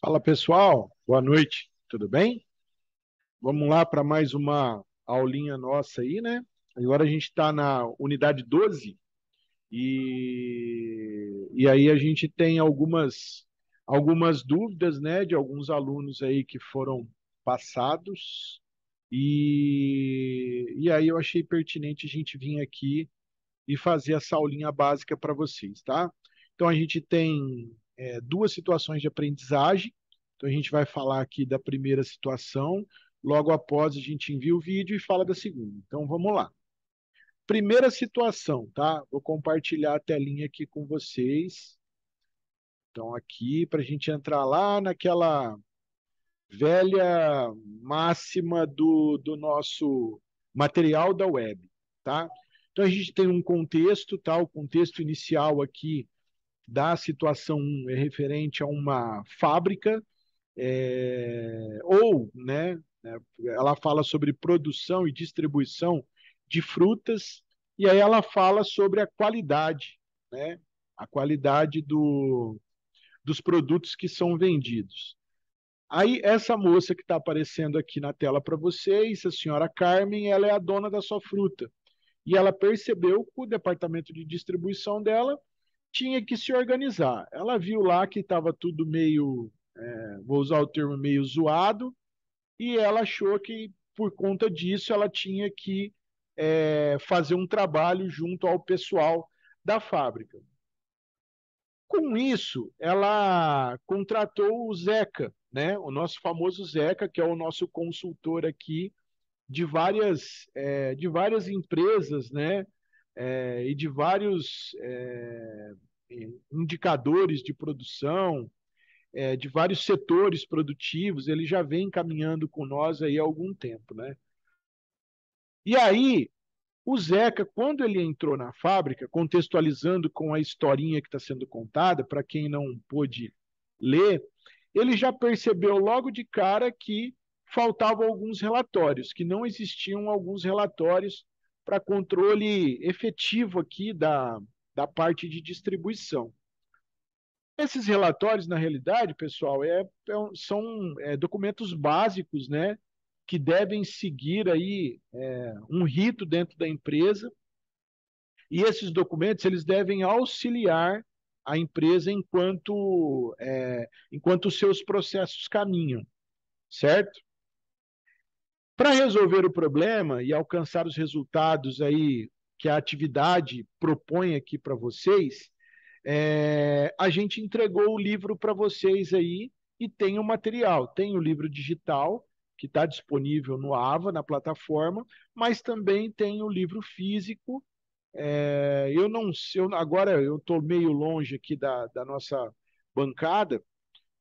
Fala pessoal, boa noite, tudo bem? Vamos lá para mais uma aulinha nossa aí, né? Agora a gente está na unidade 12 e aí a gente tem algumas dúvidas, né, de alguns alunos aí que foram passados e aí eu achei pertinente a gente vir aqui e fazer essa aulinha básica para vocês, tá? Então a gente tem duas situações de aprendizagem. Então a gente vai falar aqui da primeira situação, logo após a gente envia o vídeo e fala da segunda. Então vamos lá. Primeira situação, tá? Vou compartilhar a telinha aqui com vocês. Então aqui para a gente entrar lá naquela velha máxima do nosso material da web, tá? Então a gente tem um contexto, tá? O contexto inicial aqui da situação 1 é referente a uma fábrica, né, ela fala sobre produção e distribuição de frutas, e aí ela fala sobre a qualidade, né, a qualidade dos produtos que são vendidos. Aí, essa moça que está aparecendo aqui na tela para vocês, a senhora Carmen, ela é a dona da sua fruta. E ela percebeu que o departamento de distribuição dela tinha que se organizar. Ela viu lá que estava tudo meio, vou usar o termo meio zoado, e ela achou que, por conta disso, ela tinha que fazer um trabalho junto ao pessoal da fábrica. Com isso, ela contratou o Zeca, né? O nosso famoso Zeca, que é o nosso consultor aqui de várias empresas, né? E de vários indicadores de produção, de vários setores produtivos. Ele já vem caminhando com nós aí há algum tempo, né? E aí, o Zeca, quando ele entrou na fábrica, contextualizando com a historinha que está sendo contada, para quem não pôde ler, ele já percebeu logo de cara que faltavam alguns relatórios, que não existiam alguns relatórios para controle efetivo aqui da parte de distribuição. Esses relatórios, na realidade, pessoal, são documentos básicos, né, que devem seguir aí um rito dentro da empresa, e esses documentos eles devem auxiliar a empresa enquanto os seus processos caminham, certo? Para resolver o problema e alcançar os resultados aí que a atividade propõe aqui para vocês, a gente entregou o livro para vocês aí e tem o material, tem o livro digital que está disponível no AVA, na plataforma, mas também tem o livro físico. Eu não sei, agora eu estou meio longe aqui da nossa bancada.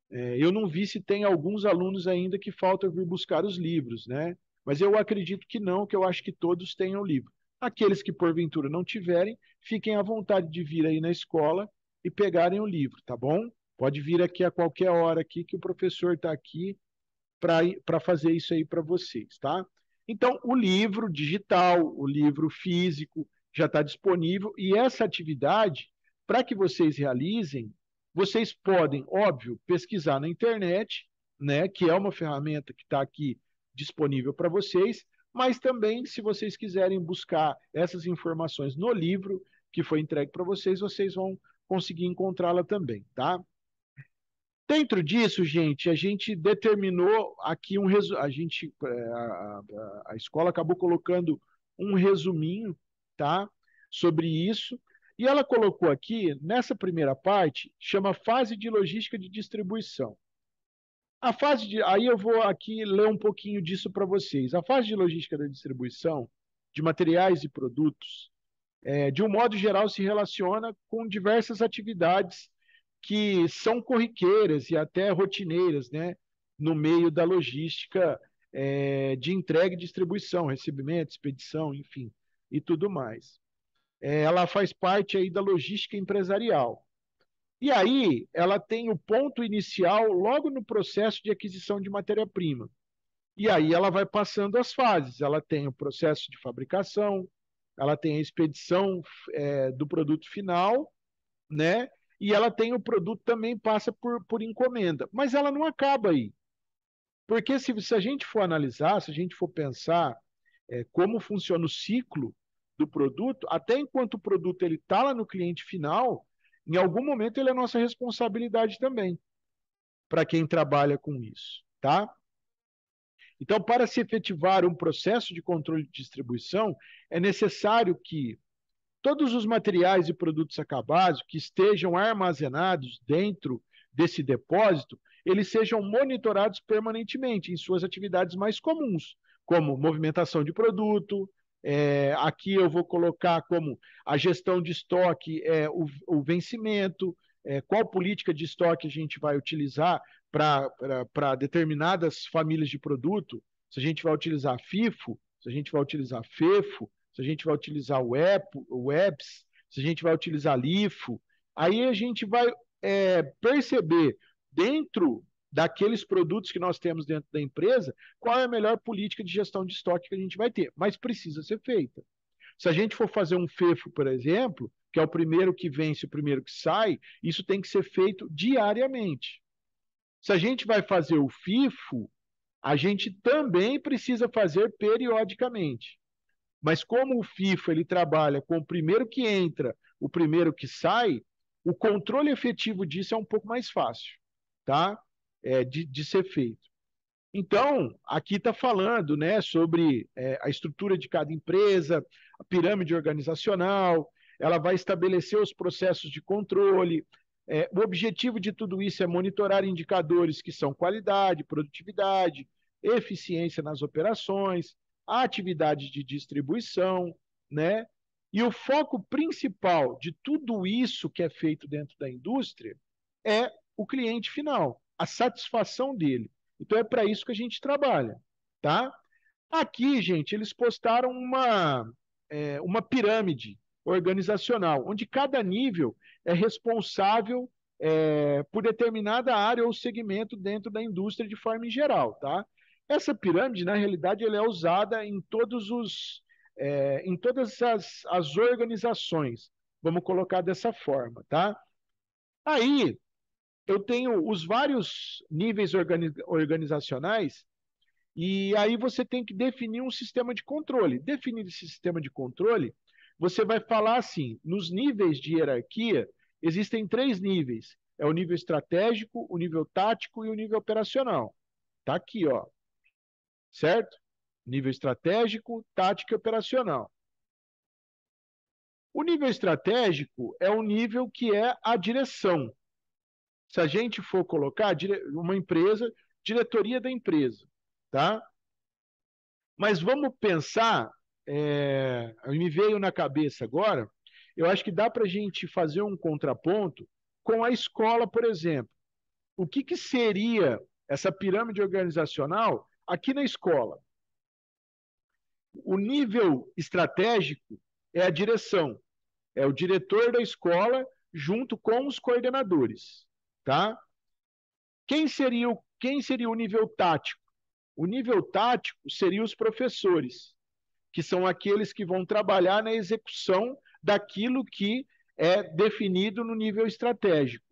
Eu não vi se tem alguns alunos ainda que faltam vir buscar os livros, né? Mas eu acredito que não, que eu acho que todos tenham o livro. Aqueles que porventura não tiverem, fiquem à vontade de vir aí na escola e pegarem o livro, tá bom? Pode vir aqui a qualquer hora aqui que o professor está aqui para fazer isso aí para vocês, tá? Então, o livro digital, o livro físico já está disponível, e essa atividade, para que vocês realizem, vocês podem, óbvio, pesquisar na internet, né, que é uma ferramenta que está aqui disponível para vocês, mas também, se vocês quiserem buscar essas informações no livro que foi entregue para vocês, vocês vão conseguir encontrá-la também, tá? Dentro disso, gente, a gente determinou aqui a escola acabou colocando um resuminho, tá, sobre isso, e ela colocou aqui nessa primeira parte, chama fase de logística de distribuição. Aí eu vou aqui ler um pouquinho disso para vocês. A fase de logística da distribuição de materiais e produtos, de um modo geral, se relaciona com diversas atividades que são corriqueiras e até rotineiras, né, no meio da logística de entrega e distribuição, recebimento, expedição, enfim, e tudo mais. Ela faz parte aí da logística empresarial. E aí, ela tem o ponto inicial logo no processo de aquisição de matéria-prima. E aí ela vai passando as fases. Ela tem o processo de fabricação, ela tem a expedição do produto final, né? e ela tem o produto também passa por encomenda. Mas ela não acaba aí. Porque se a gente for analisar, se a gente for pensar como funciona o ciclo do produto, até enquanto o produto ele está lá no cliente final, em algum momento ele é nossa responsabilidade também, para quem trabalha com isso, tá? Então, para se efetivar um processo de controle de distribuição, é necessário que todos os materiais e produtos acabados que estejam armazenados dentro desse depósito, eles sejam monitorados permanentemente em suas atividades mais comuns, como movimentação de produto. Aqui eu vou colocar como a gestão de estoque, o vencimento, qual política de estoque a gente vai utilizar para determinadas famílias de produto, se a gente vai utilizar FIFO, se a gente vai utilizar FEFO, se a gente vai utilizar o EPS, se a gente vai utilizar LIFO, aí a gente vai perceber dentro daqueles produtos que nós temos dentro da empresa, qual é a melhor política de gestão de estoque que a gente vai ter, mas precisa ser feita. Se a gente for fazer um FEFO, por exemplo, que é o primeiro que vence, o primeiro que sai, isso tem que ser feito diariamente. Se a gente vai fazer o FIFO, a gente também precisa fazer periodicamente. Mas como o FIFO ele trabalha com o primeiro que entra, o primeiro que sai, o controle efetivo disso é um pouco mais fácil, tá? De ser feito. Então, aqui está falando, né, sobre a estrutura de cada empresa, a pirâmide organizacional, ela vai estabelecer os processos de controle. O objetivo de tudo isso é monitorar indicadores que são qualidade, produtividade, eficiência nas operações, a atividade de distribuição, né? E o foco principal de tudo isso que é feito dentro da indústria é o cliente final, a satisfação dele. Então é para isso que a gente trabalha, tá? Aqui, gente, eles postaram uma pirâmide organizacional, onde cada nível é responsável por determinada área ou segmento dentro da indústria de forma em geral, tá? Essa pirâmide, na realidade, ela é usada em todas as organizações, vamos colocar dessa forma, tá? Aí, eu tenho os vários níveis organizacionais e aí você tem que definir um sistema de controle. Definir esse sistema de controle, você vai falar assim, nos níveis de hierarquia, existem 3 níveis. É o nível estratégico, o nível tático e o nível operacional. Tá aqui, ó. Certo? Nível estratégico, tático e operacional. O nível estratégico é o nível que é a direção. Se a gente for colocar uma empresa, diretoria da empresa, tá? Mas vamos pensar, me veio na cabeça agora, eu acho que dá para a gente fazer um contraponto com a escola, por exemplo. O que seria essa pirâmide organizacional aqui na escola? O nível estratégico é a direção, é o diretor da escola junto com os coordenadores, tá? Quem seria o nível tático? O nível tático seria os professores, que são aqueles que vão trabalhar na execução daquilo que é definido no nível estratégico.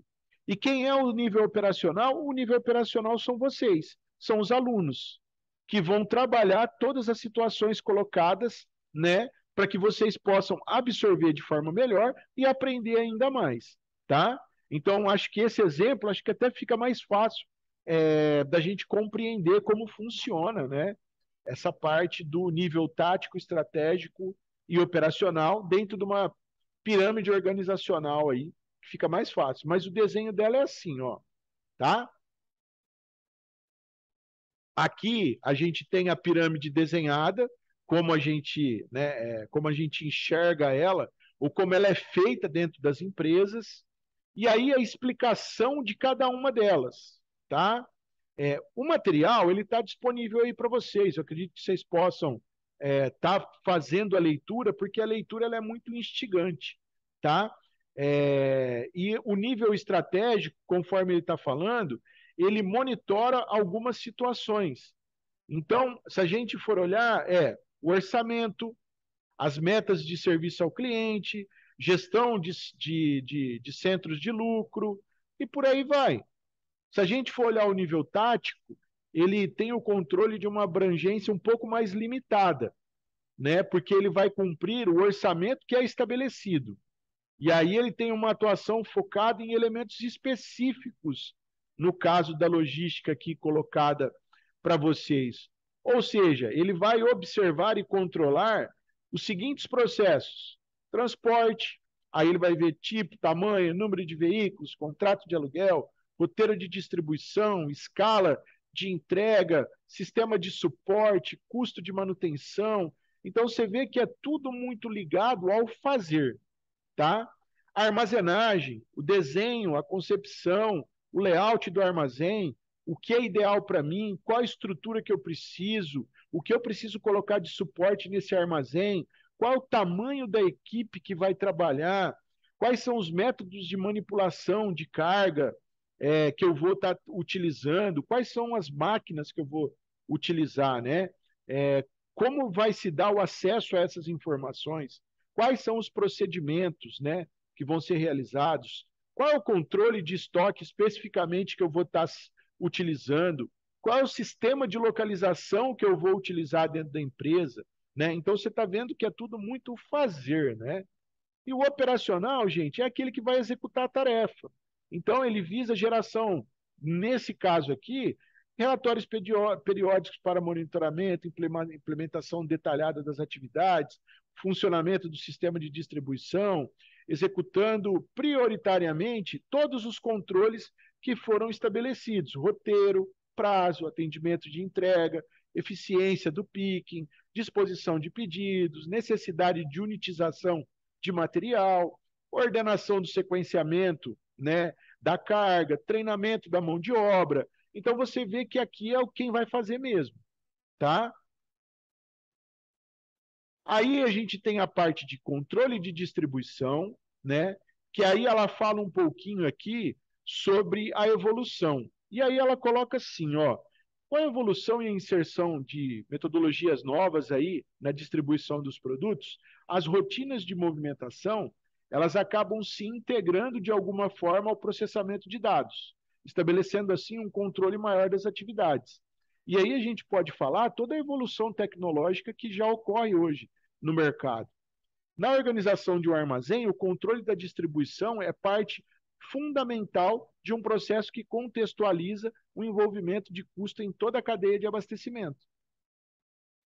E quem é o nível operacional? O nível operacional são vocês, são os alunos, que vão trabalhar todas as situações colocadas, né, para que vocês possam absorver de forma melhor e aprender ainda mais, tá? Então, acho que esse exemplo, acho que até fica mais fácil da gente compreender como funciona, né? Essa parte do nível tático, estratégico e operacional dentro de uma pirâmide organizacional aí, que fica mais fácil. Mas o desenho dela é assim, ó, tá? Aqui a gente tem a pirâmide desenhada, como a gente enxerga ela, ou como ela é feita dentro das empresas, e aí a explicação de cada uma delas, tá? O material ele está disponível aí para vocês. Eu acredito que vocês possam estar fazendo a leitura, porque a leitura ela é muito instigante, tá? E o nível estratégico, conforme ele está falando, ele monitora algumas situações. Então, se a gente for olhar, o orçamento, as metas de serviço ao cliente, gestão de centros de lucro, e por aí vai. Se a gente for olhar o nível tático, ele tem o controle de uma abrangência um pouco mais limitada, né? Porque ele vai cumprir o orçamento que é estabelecido. E aí ele tem uma atuação focada em elementos específicos, no caso da logística aqui colocada para vocês. Ou seja, ele vai observar e controlar os seguintes processos: transporte, aí ele vai ver tipo, tamanho, número de veículos, contrato de aluguel, roteiro de distribuição, escala de entrega, sistema de suporte, custo de manutenção. Então você vê que é tudo muito ligado ao fazer, tá? A armazenagem, o desenho, a concepção, o layout do armazém, o que é ideal para mim, qual a estrutura que eu preciso, o que eu preciso colocar de suporte nesse armazém, qual é o tamanho da equipe que vai trabalhar, quais são os métodos de manipulação de carga que eu vou estar utilizando, quais são as máquinas que eu vou utilizar, né? Como vai se dar o acesso a essas informações? Quais são os procedimentos, né, que vão ser realizados? Qual é o controle de estoque especificamente que eu vou estar utilizando? Qual é o sistema de localização que eu vou utilizar dentro da empresa? Né? Então você está vendo que é tudo muito fazer, né? E o operacional, gente, é aquele que vai executar a tarefa. Então ele visa a geração, nesse caso aqui, relatórios periódicos para monitoramento, implementação detalhada das atividades, funcionamento do sistema de distribuição, executando prioritariamente todos os controles que foram estabelecidos: roteiro, prazo, atendimento de entrega, eficiência do picking, disposição de pedidos, necessidade de unitização de material, ordenação do sequenciamento, né, da carga, treinamento da mão de obra. Então você vê que aqui é quem vai fazer mesmo, tá? Aí a gente tem a parte de controle de distribuição, né? Que aí ela fala um pouquinho aqui sobre a evolução. E aí ela coloca assim, ó, com a evolução e a inserção de metodologias novas aí na distribuição dos produtos, as rotinas de movimentação, elas acabam se integrando de alguma forma ao processamento de dados, estabelecendo assim um controle maior das atividades. E aí a gente pode falar toda a evolução tecnológica que já ocorre hoje no mercado. Na organização de um armazém, o controle da distribuição é parte fundamental de um processo que contextualiza o envolvimento de custo em toda a cadeia de abastecimento.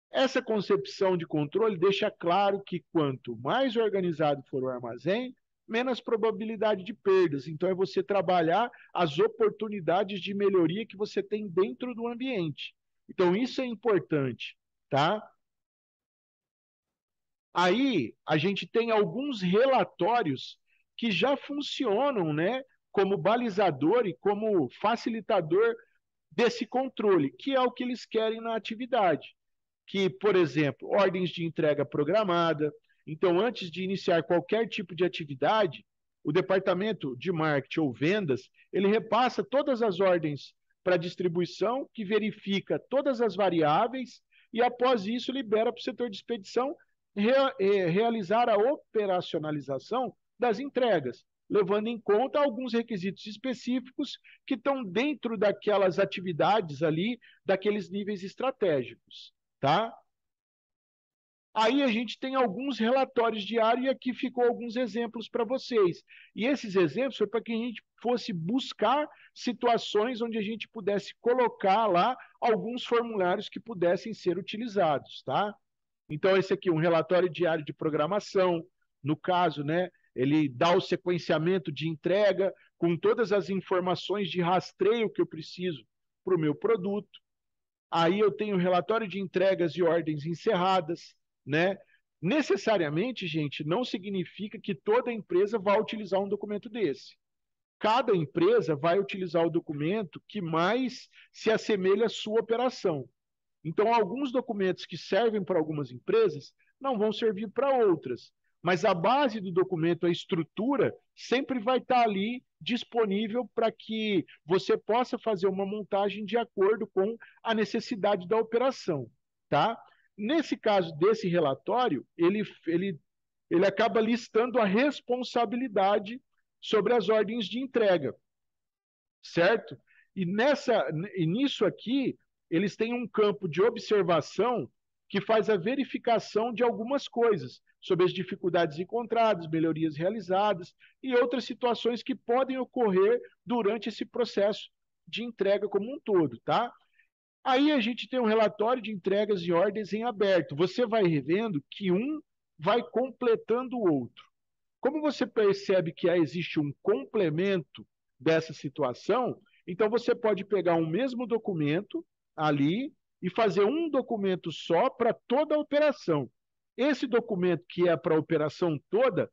Essa concepção de controle deixa claro que quanto mais organizado for o armazém, menos probabilidade de perdas. Então, é você trabalhar as oportunidades de melhoria que você tem dentro do ambiente. Então, isso é importante, tá? Aí a gente tem alguns relatórios que já funcionam, né, como balizador e como facilitador desse controle, que é o que eles querem na atividade. Que, por exemplo, ordens de entrega programada. Então, antes de iniciar qualquer tipo de atividade, o departamento de marketing ou vendas, ele repassa todas as ordens para distribuição, que verifica todas as variáveis e, após isso, libera para o setor de expedição realizar a operacionalização das entregas, levando em conta alguns requisitos específicos que estão dentro daquelas atividades ali, daqueles níveis estratégicos, tá? Aí a gente tem alguns relatórios diários e aqui ficou alguns exemplos para vocês. E esses exemplos foi para que a gente fosse buscar situações onde a gente pudesse colocar lá alguns formulários que pudessem ser utilizados, tá? Então, esse aqui é um relatório diário de programação. No caso, né, ele dá o sequenciamento de entrega com todas as informações de rastreio que eu preciso para o meu produto. Aí eu tenho relatório de entregas e ordens encerradas, né? Necessariamente, gente, não significa que toda empresa vai utilizar um documento desse. Cada empresa vai utilizar o documento que mais se assemelha à sua operação. Então, alguns documentos que servem para algumas empresas não vão servir para outras. Mas a base do documento, a estrutura, sempre vai estar ali disponível para que você possa fazer uma montagem de acordo com a necessidade da operação, tá? Nesse caso desse relatório, ele ele acaba listando a responsabilidade sobre as ordens de entrega, certo? E nisso aqui, eles têm um campo de observação que faz a verificação de algumas coisas, sobre as dificuldades encontradas, melhorias realizadas e outras situações que podem ocorrer durante esse processo de entrega como um todo, tá? Aí a gente tem um relatório de entregas e ordens em aberto. Você vai revendo que um vai completando o outro. Como você percebe que existe um complemento dessa situação, então você pode pegar um mesmo documento ali e fazer um documento só para toda a operação. Esse documento que é para a operação toda,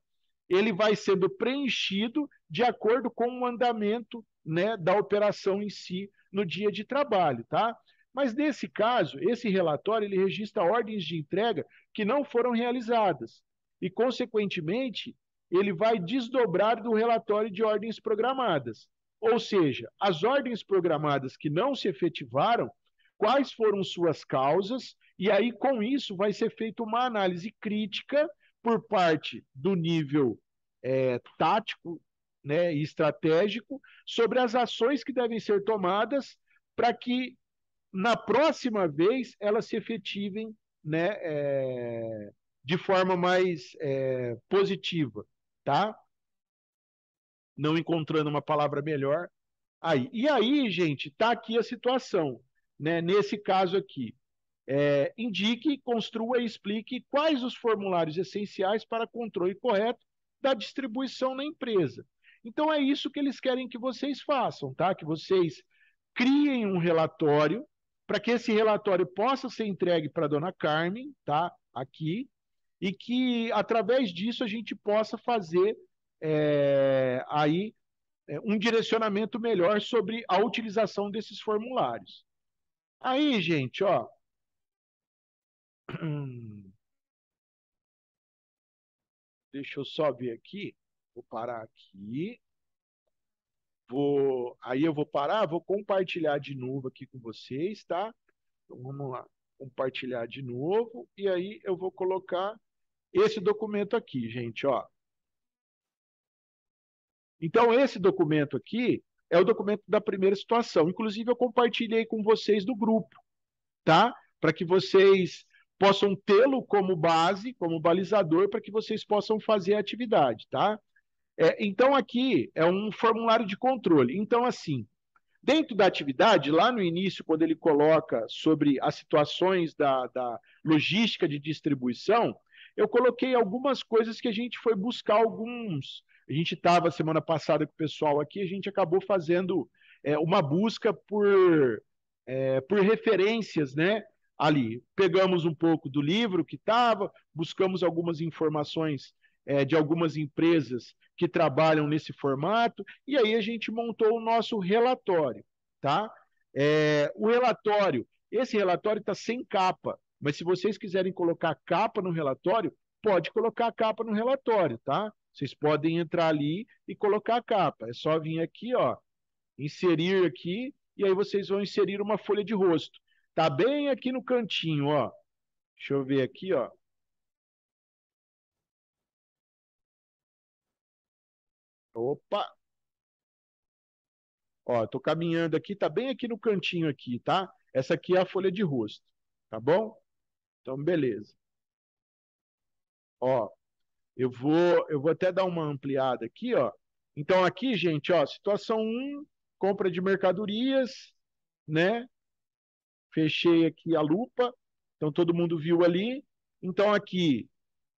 ele vai sendo preenchido de acordo com o andamento, né, da operação em si no dia de trabalho, tá? Mas nesse caso, esse relatório ele registra ordens de entrega que não foram realizadas e, consequentemente, ele vai desdobrar do relatório de ordens programadas. Ou seja, as ordens programadas que não se efetivaram, quais foram suas causas, e aí com isso vai ser feita uma análise crítica por parte do nível tático, né, e estratégico sobre as ações que devem ser tomadas para que na próxima vez elas se efetivem, né, de forma mais positiva, tá? Não encontrando uma palavra melhor aí. E aí, gente, tá aqui a situação, né? Nesse caso aqui, indique, construa e explique quais os formulários essenciais para controle correto da distribuição na empresa. Então é isso que eles querem que vocês façam, tá? Que vocês criem um relatório para que esse relatório possa ser entregue para a dona Carmen, tá? Aqui, e que através disso a gente possa fazer aí um direcionamento melhor sobre a utilização desses formulários. Aí, gente, ó, deixa eu só ver aqui. Vou parar aqui. Aí eu vou parar, vou compartilhar de novo aqui com vocês, tá? Então vamos lá. Compartilhar de novo. E aí eu vou colocar esse documento aqui, gente, ó. Então, esse documento aqui é o documento da primeira situação. Inclusive, eu compartilhei com vocês do grupo, tá? Para que vocês possam tê-lo como base, como balizador, para que vocês possam fazer a atividade, tá? Então, aqui é um formulário de controle. Então, assim, dentro da atividade, lá no início, quando ele coloca sobre as situações da logística de distribuição, eu coloquei algumas coisas que a gente foi buscar alguns. A gente estava semana passada com o pessoal aqui, a gente acabou fazendo uma busca por referências, né? Ali. Pegamos um pouco do livro que estava, buscamos algumas informações de algumas empresas que trabalham nesse formato, e aí a gente montou o nosso relatório, tá? Esse relatório está sem capa, mas se vocês quiserem colocar capa no relatório, pode colocar capa no relatório, tá? Vocês podem entrar ali e colocar a capa. É só vir aqui, ó, inserir aqui, e aí vocês vão inserir uma folha de rosto. Tá bem aqui no cantinho, ó. Deixa eu ver aqui, ó. Opa, ó, tô caminhando aqui, tá bem aqui no cantinho aqui, tá? Essa aqui é a folha de rosto, tá bom? Então, beleza. Ó, eu vou até dar uma ampliada aqui, ó. Então, aqui, gente, ó, situação um, compra de mercadorias, né? Fechei aqui a lupa, então todo mundo viu ali. Então, aqui,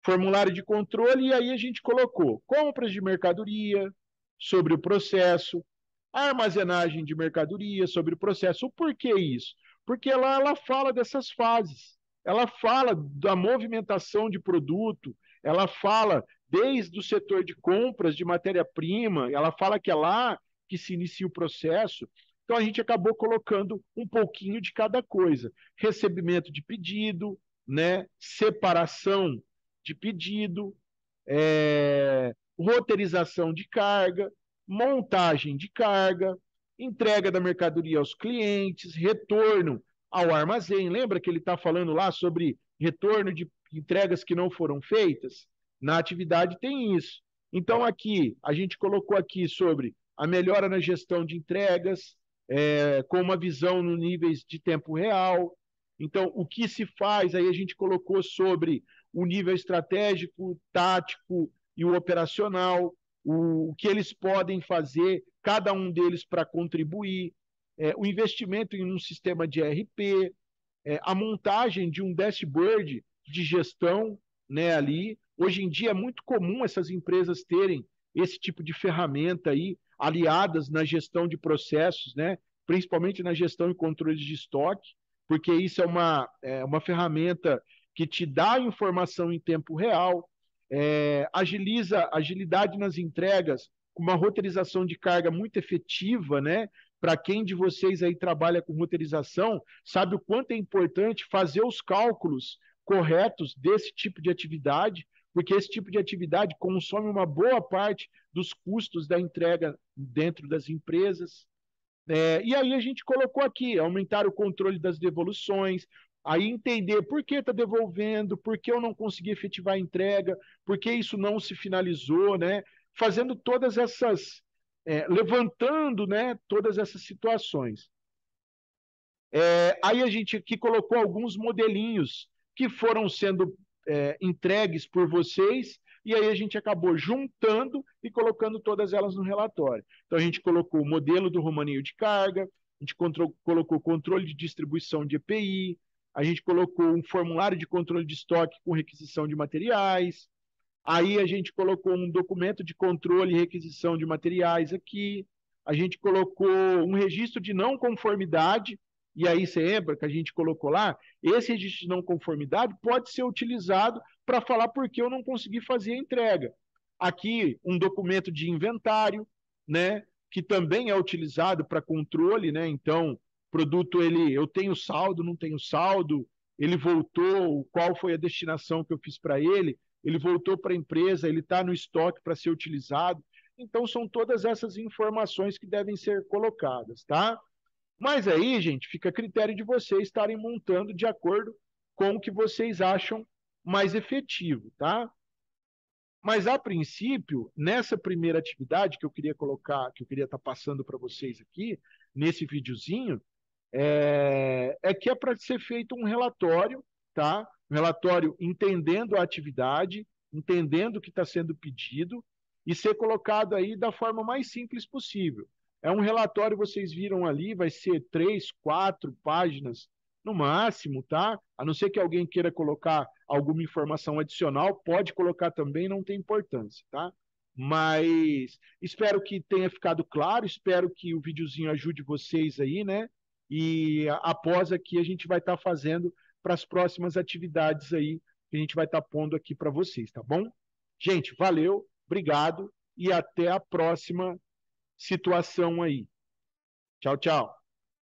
formulário de controle, e aí a gente colocou compras de mercadoria, sobre o processo, armazenagem de mercadoria, sobre o processo. Por que isso? Porque ela fala dessas fases, ela fala da movimentação de produto, ela fala desde o setor de compras de matéria-prima, ela fala que é lá que se inicia o processo. Então a gente acabou colocando um pouquinho de cada coisa. Recebimento de pedido, né? Separação de pedido, roteirização de carga, montagem de carga, entrega da mercadoria aos clientes, retorno ao armazém. Lembra que ele está falando lá sobre retorno de entregas que não foram feitas? Na atividade tem isso. Então, aqui, a gente colocou aqui sobre a melhora na gestão de entregas, com uma visão no níveis de tempo real. Então, o que se faz, aí a gente colocou sobre o nível estratégico, tático e o operacional, o que eles podem fazer, cada um deles para contribuir, o investimento em um sistema de ERP, a montagem de um dashboard de gestão, né, ali. Hoje em dia é muito comum essas empresas terem esse tipo de ferramenta aí, aliadas na gestão de processos, né, principalmente na gestão e controle de estoque, porque isso é uma ferramenta que te dá informação em tempo real, agiliza agilidade nas entregas, com uma roteirização de carga muito efetiva, né? Para quem de vocês aí trabalha com roteirização, sabe o quanto é importante fazer os cálculos corretos desse tipo de atividade, porque esse tipo de atividade consome uma boa parte dos custos da entrega dentro das empresas. E aí a gente colocou aqui, aumentar o controle das devoluções, aí entender por que está devolvendo, por que eu não consegui efetivar a entrega, por que isso não se finalizou, né? Fazendo todas essas, levantando, né, todas essas situações. Aí a gente aqui colocou alguns modelinhos que foram sendo entregues por vocês, e aí a gente acabou juntando e colocando todas elas no relatório. Então a gente colocou o modelo do romaninho de carga, a gente colocou controle de distribuição de EPI, a gente colocou um formulário de controle de estoque com requisição de materiais, aí a gente colocou um documento de controle e requisição de materiais aqui, a gente colocou um registro de não conformidade, e aí você lembra que a gente colocou lá, esse registro de não conformidade pode ser utilizado para falar por que eu não consegui fazer a entrega. Aqui, um documento de inventário, né, que também é utilizado para controle, né? Então, produto eu tenho saldo, não tenho saldo, ele voltou, qual foi a destinação que eu fiz para ele voltou para a empresa, ele está no estoque para ser utilizado. Então, são todas essas informações que devem ser colocadas, tá? Mas aí, gente, fica a critério de vocês estarem montando de acordo com o que vocês acham mais efetivo, tá? Mas, a princípio, nessa primeira atividade que eu queria colocar, que eu queria estar passando para vocês aqui, nesse videozinho, que é para ser feito um relatório, tá? Um relatório entendendo a atividade, entendendo o que está sendo pedido e ser colocado aí da forma mais simples possível. É um relatório, vocês viram ali, vai ser 3, 4 páginas no máximo, tá? A não ser que alguém queira colocar alguma informação adicional, pode colocar também, não tem importância, tá? Mas espero que tenha ficado claro, espero que o videozinho ajude vocês aí, né? E após aqui a gente vai estar fazendo para as próximas atividades aí que a gente vai estar pondo aqui para vocês, tá bom? Gente, valeu, obrigado e até a próxima situação aí. Tchau, tchau.